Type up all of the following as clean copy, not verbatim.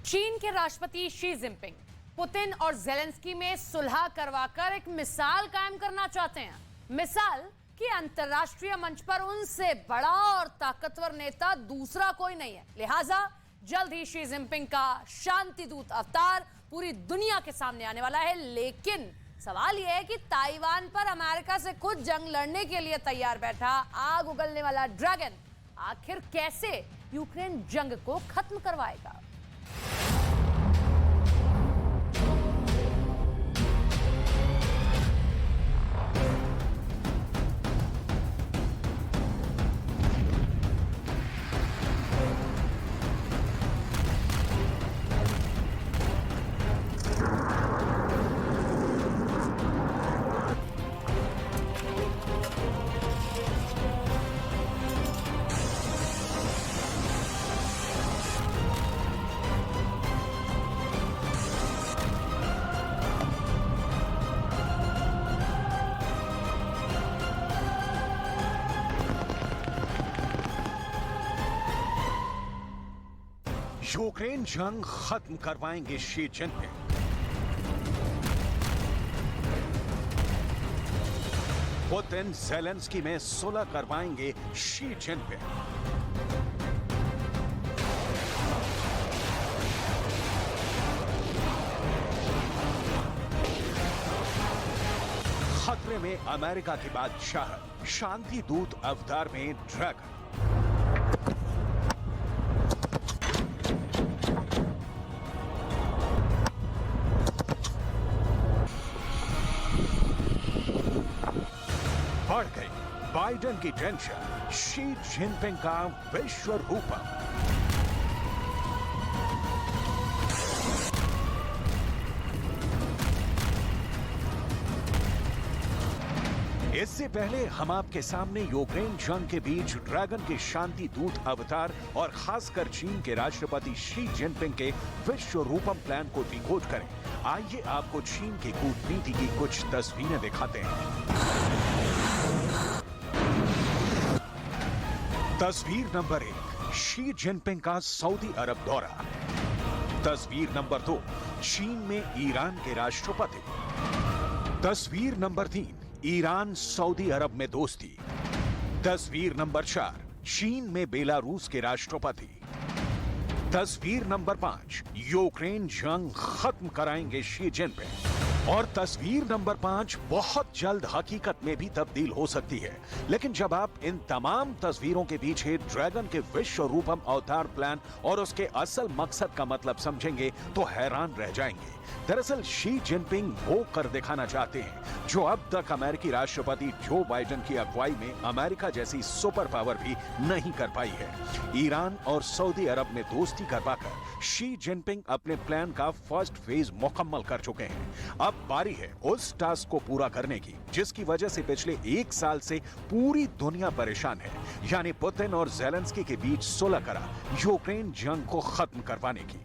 चीन के राष्ट्रपति शी जिनपिंग पुतिन और जेलेंस्की में सुलह करवाकर एक मिसाल कायम करना चाहते हैं। मिसाल कि अंतर्राष्ट्रीय मंच पर उनसे बड़ा और ताकतवर नेता दूसरा कोई नहीं है। लिहाजा जल्द ही शी जिनपिंग का शांति दूत अवतार पूरी दुनिया के सामने आने वाला है। लेकिन सवाल यह है कि ताइवान पर अमेरिका से खुद जंग लड़ने के लिए तैयार बैठा आग उगलने वाला ड्रैगन आखिर कैसे यूक्रेन जंग को खत्म करवाएगा। यूक्रेन जंग खत्म करवाएंगे शी जिनपिंग। पुतिन जेलेंस्की में सुलह करवाएंगे शी जिनपिंग। खतरे में अमेरिका के बादशाह, शांति दूत अवतार में ड्रैगन। बढ़ गई बाइडेन की टेंशन, शी जिनपिंग का विश्व रूपम। इससे पहले हम आपके सामने यूक्रेन जंग के बीच ड्रैगन के शांति दूत अवतार और खासकर चीन के राष्ट्रपति शी जिनपिंग के विश्व रूपम प्लान को डिकोड करें। आइए आपको चीन की कूटनीति की कुछ तस्वीरें दिखाते हैं। तस्वीर नंबर 1, शी जिनपिंग का सऊदी अरब दौरा। तस्वीर नंबर 2, चीन में ईरान के राष्ट्रपति। तस्वीर नंबर 3, ईरान सऊदी अरब में दोस्ती। तस्वीर नंबर 4, चीन में बेलारूस के राष्ट्रपति। तस्वीर नंबर 5, यूक्रेन जंग खत्म कराएंगे शी जिनपिंग। और तस्वीर नंबर 5 बहुत जल्द हकीकत में भी तब्दील हो सकती है। लेकिन जब आप इन तमाम तस्वीरों के पीछे ड्रैगन के विश्व रूपम अवतार प्लान और उसके असल मकसद का मतलब समझेंगे तो हैरान रह जाएंगे। दरअसल शी जिनपिंग वो कर दिखाना चाहते हैं जो अब तक अमेरिकी राष्ट्रपति जो बाइडेन की अगुवाई में अमेरिका जैसी सुपर पावर भी नहीं कर पाई है। ईरान और सऊदी अरब में दोस्ती करवाकर शी जिनपिंग अपने प्लान का फर्स्ट फेज मुकम्मल कर चुके हैं। अब बारी है उस टास्क को पूरा करने की जिसकी वजह से पिछले 1 साल से पूरी दुनिया परेशान है, यानी पुतिन और जेलेंस्की के बीच सुलह करा यूक्रेन जंग को खत्म करवाने की।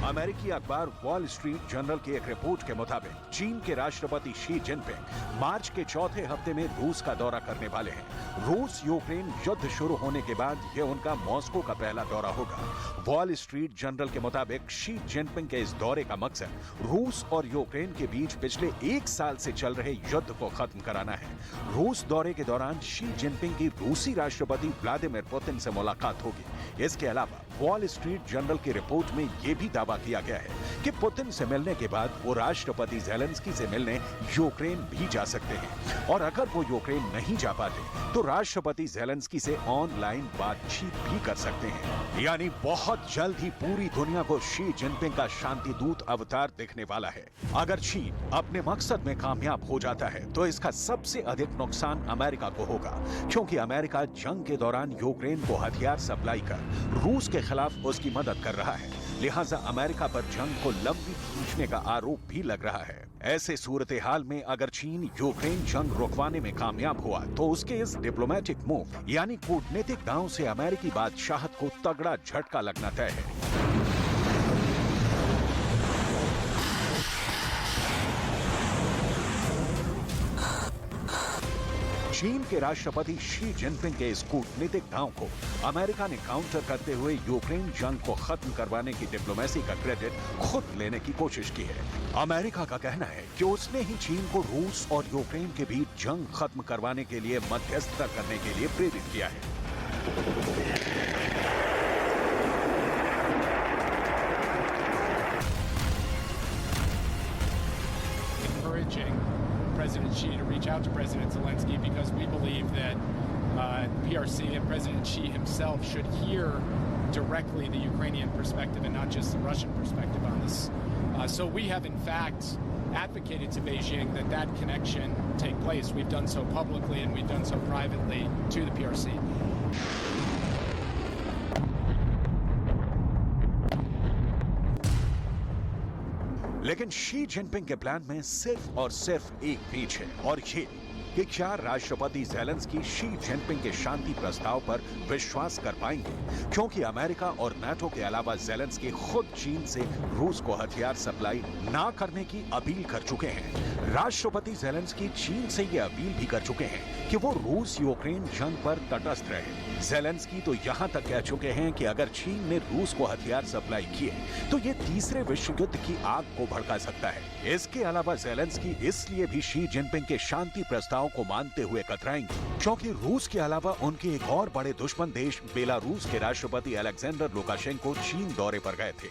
अमेरिकी अखबार वॉल स्ट्रीट जर्नल की एक रिपोर्ट के मुताबिक चीन के राष्ट्रपति शी जिनपिंग मार्च के चौथे हफ्ते में रूस का दौरा करने वाले हैं। रूस यूक्रेन युद्ध शुरू होने के बाद यह उनका मॉस्को का पहला दौरा होगा। वॉल स्ट्रीट जर्नल के मुताबिक शी जिनपिंग के इस दौरे का मकसद रूस और यूक्रेन के बीच पिछले 1 साल से चल रहे युद्ध को खत्म कराना है। रूस दौरे के दौरान शी जिनपिंग की रूसी राष्ट्रपति व्लादिमीर पुतिन से मुलाकात होगी। इसके अलावा वॉल स्ट्रीट जर्नल की रिपोर्ट में यह भी दावा किया गया है कि पुतिन से मिलने के बाद वो राष्ट्रपति जेलेंस्की से मिलने यूक्रेन भी जा सकते हैं और अगर वो यूक्रेन नहीं जा पाते तो राष्ट्रपति जेलेंस्की से ऑनलाइन बातचीत भी कर सकते हैं। यानी बहुत जल्द ही पूरी दुनिया को शी जिनपिंग का शांति दूत अवतार दिखने वाला है। अगर चीन अपने मकसद में कामयाब हो जाता है तो इसका सबसे अधिक नुकसान अमेरिका को होगा, क्योंकि अमेरिका जंग के दौरान यूक्रेन को हथियार सप्लाई कर रूस के खिलाफ उसकी मदद कर रहा है। लिहाजा अमेरिका पर जंग को लंबी खींचने का आरोप भी लग रहा है। ऐसे सूरत हाल में अगर चीन यूक्रेन जंग रुकवाने में कामयाब हुआ तो उसके इस डिप्लोमेटिक मूव यानी कूटनीतिक दांव से अमेरिकी बादशाहत को तगड़ा झटका लगना तय है। चीन के राष्ट्रपति शी जिनपिंग के इस कूटनीतिक दांव को अमेरिका ने काउंटर करते हुए यूक्रेन जंग को खत्म करवाने की डिप्लोमेसी का क्रेडिट खुद लेने की कोशिश की है। अमेरिका का कहना है कि उसने ही चीन को रूस और यूक्रेन के बीच जंग खत्म करवाने के लिए मध्यस्थता करने के लिए प्रेरित किया है। President Xi to reach out to President Zelensky because we believe that PRC and President Xi himself should hear directly the Ukrainian perspective and not just the Russian perspective on this. So we have in fact advocated to Beijing that that connection take place. We've done so publicly and we've done so privately to the PRC. लेकिन Xi Jinping के plan में सिर्फ और सिर्फ एक बीच है और ये कि क्या राष्ट्रपति ज़ेलेंस्की शी जिनपिंग के शांति प्रस्ताव पर विश्वास कर पाएंगे, क्योंकि अमेरिका और नाटो के अलावा ज़ेलेंस्की खुद चीन से रूस को हथियार सप्लाई ना करने की अपील कर चुके हैं। राष्ट्रपति ज़ेलेंस्की चीन से ये अपील भी कर चुके हैं कि वो रूस यूक्रेन जंग पर तटस्थ रहे। ज़ेलेंस्की तो यहां तक कह चुके हैं कि अगर चीन ने रूस को हथियार सप्लाई किए तो ये तीसरे विश्व युद्ध की आग को भड़का सकता है। इसके अलावा ज़ेलेंस्की इसलिए भी शी जिनपिंग के शांति प्रस्ताव को मानते हुए कतराएंगे क्योंकि रूस के अलावा उनके एक और बड़े दुश्मन देश बेलारूस के राष्ट्रपति अलेक्जेंडर लुकाशेंको चीन दौरे पर गए थे।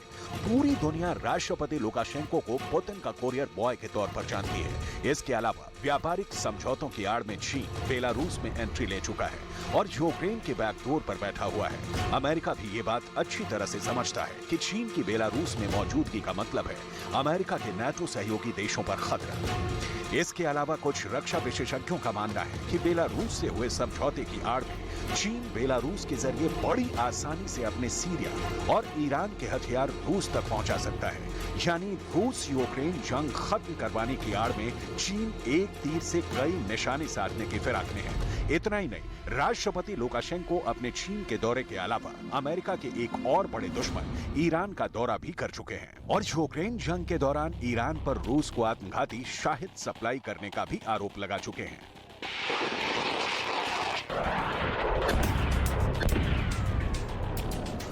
पूरी दुनिया राष्ट्रपति लुकाशेंको को पुतिन का कोरियर बॉय के तौर पर जानती है। इसके अलावा व्यापारिक समझौतों की आड़ में चीन बेलारूस में एंट्री ले चुका है और यूक्रेन के बैकडोर पर बैठा हुआ है। अमेरिका भी ये बात अच्छी तरह से समझता है कि चीन की बेलारूस में मौजूदगी का मतलब है अमेरिका के नाटो सहयोगी देशों पर खतरा। इसके अलावा कुछ रक्षा विशेषज्ञों का मानना है कि बेलारूस से हुए समझौते की आड़ में चीन बेलारूस के जरिए बड़ी आसानी से अपने सीरिया और ईरान के हथियार रूस तक पहुंचा सकता है। यानी रूस यूक्रेन जंग खत्म करवाने की आड़ में चीन एक तीर से कई निशाने साधने की फिराक में है। इतना ही नहीं, राष्ट्रपति लुकाशेंको अपने चीन के दौरे के अलावा अमेरिका के एक और बड़े दुश्मन ईरान का दौरा भी कर चुके हैं और यूक्रेन जंग के दौरान ईरान पर रूस को आत्मघाती शाहिद सप्लाई करने का भी आरोप लगा चुके हैं।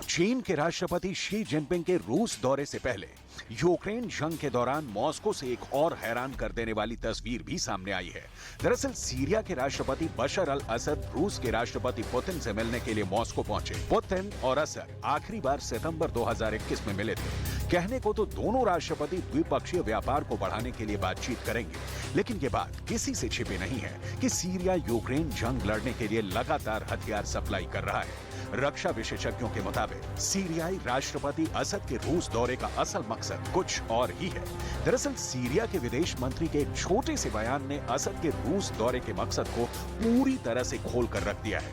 चीन के राष्ट्रपति शी जिनपिंग के रूस दौरे से पहले यूक्रेन जंग के दौरान मॉस्को से एक और हैरान कर देने वाली तस्वीर भी सामने आई है। दरअसल सीरिया के राष्ट्रपति बशर अल असद रूस के राष्ट्रपति पुतिन से मिलने के लिए मॉस्को पहुंचे। पुतिन और असद आखिरी बार सितंबर 2021 में मिले थे। कहने को तो दोनों राष्ट्रपति द्विपक्षीय व्यापार को बढ़ाने के लिए बातचीत करेंगे, लेकिन ये बात किसी से छिपी नहीं है कि सीरिया यूक्रेन जंग लड़ने के लिए लगातार हथियार सप्लाई कर रहा है। रक्षा विशेषज्ञों के मुताबिक सीरियाई राष्ट्रपति असद के रूस दौरे का असल मकसद कुछ और ही है। दरअसल सीरिया के विदेश मंत्री के एक छोटे से बयान ने असद के रूस दौरे के मकसद को पूरी तरह से खोल कर रख दिया है।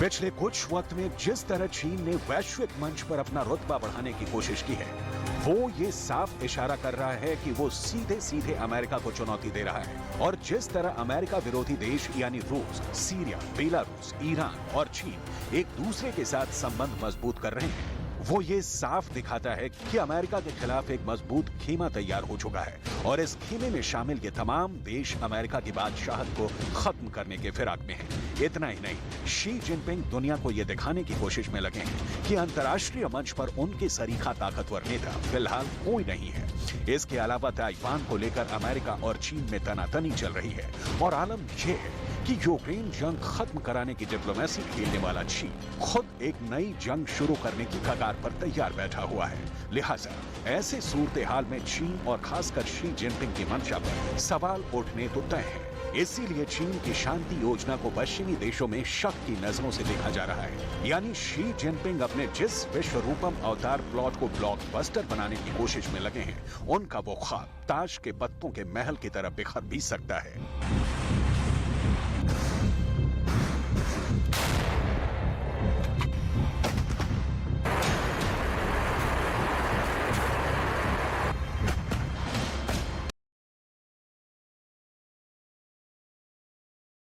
पिछले कुछ वक्त में जिस तरह चीन ने वैश्विक मंच पर अपना रुतबा बढ़ाने की कोशिश की है, वो ये साफ इशारा कर रहा है कि वो सीधे सीधे अमेरिका को चुनौती दे रहा है। और जिस तरह अमेरिका विरोधी देश यानी रूस, सीरिया, बेलारूस, ईरान और चीन एक दूसरे के साथ संबंध मजबूत कर रहे हैं, वो ये साफ दिखाता है कि अमेरिका के खिलाफ एक मजबूत खेमा तैयार हो चुका है और इस खेमे में शामिल ये तमाम देश अमेरिका की बादशाहत को खत्म करने के फिराक में हैं। इतना ही नहीं, शी जिनपिंग दुनिया को ये दिखाने की कोशिश में लगे हैं कि अंतर्राष्ट्रीय मंच पर उनके सरीखा ताकतवर नेता फिलहाल कोई नहीं है। इसके अलावा ताइवान को लेकर अमेरिका और चीन में तनातनी चल रही है और आलम यह है कि यूक्रेन जंग खत्म कराने की डिप्लोमेसी खेलने वाला चीन खुद एक नई जंग शुरू करने की कगार पर तैयार बैठा हुआ है। लिहाजा ऐसे सूरत हाल में चीन और खासकर शी जिनपिंग की मंशा पर सवाल उठने तो तय है। इसीलिए चीन की शांति योजना को पश्चिमी देशों में शक की नजरों से देखा जा रहा है। यानी शी जिनपिंग अपने जिस विश्व रूपम अवतार प्लॉट को ब्लॉकबस्टर बनाने की कोशिश में लगे हैं, उनका वो ख्वाब ताश के पत्तों के महल की तरफ बिखर भी सकता है।